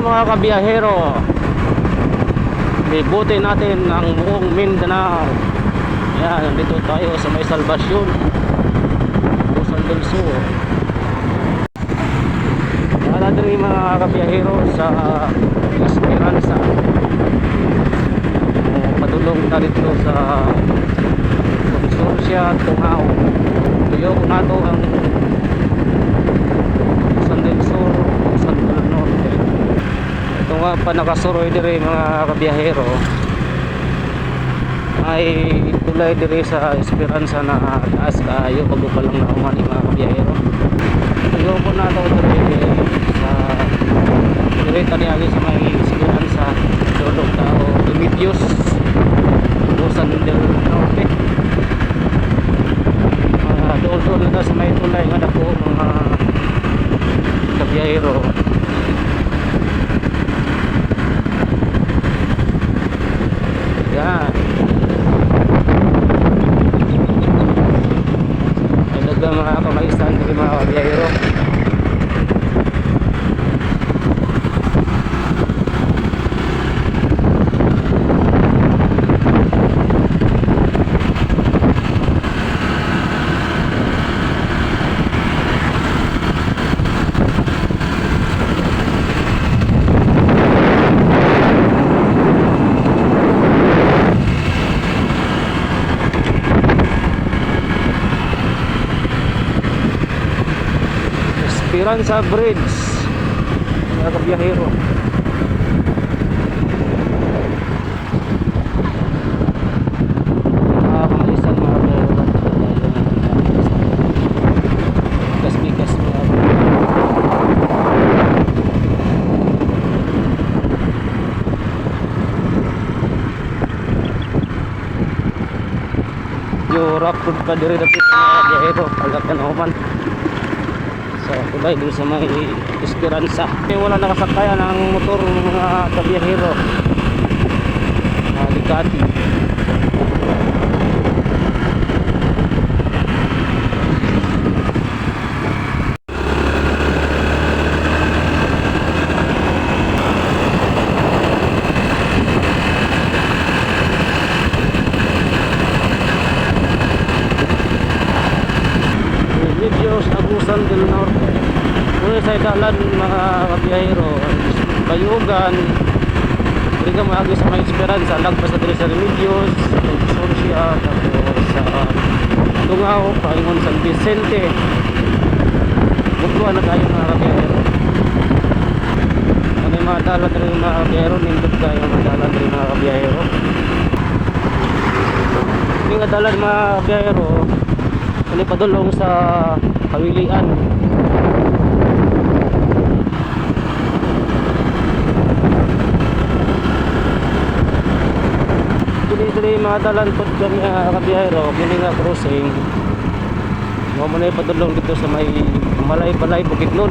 mga kabiyahero, libutin natin ang buong Mindanao. Yan, nandito tayo sa may Salvacion, Busan del Sur. Wala din mga kabiyahero sa Esperanza. Padulong na dito sa Consorcia Tungao. Tuyo ko na to ang Busan del Sur, Busan del Norte. Ito nga pa nakasuroy dire mga kabiyahero, ay tulay dire sa Esperanza na taas kayo bago pa lang naman mga kabiyahero. Tuyo ko na to dire sa dire tani agi sa may Esperanza, dulog tao Remedios, Busan del Norte. Doon na sa may tulay nga dako mga kabiyahero. Yan, ay dagang mga kamaisan din mga kabiyahero. Esperanza Bridge mga kabiyahero. Kamalisan mga kabiyahero, bikas-bikas mga yung rock road pa diri dapit mga kabiyahero, pagkakan human sa tulay dito sa may Esperanza. Wala nakasakayan ng motor mga kabiyahero, Ducati. Remedios, Agusan del Norte. Muna sa dalan mga kabiyahero, Bayugan, hindi ka maagi sa may Esperanza, lagpas na dito sa Remedios, Consorcia, tapos sa Tungao, Paingon San Vicente. Bukluan na tayo mga kabiyahero. Ano yung mga dalan rin mga kabiyahero, nindot tayo mga dalan rin mga kabiyahero. Yung mga dalan mga kabiyahero, ano padulong sa Kawilian. Dili mga dalan po kami kabiyahero, kini nga crossing. Mo na padulong dito sa may Balay Bukidnon.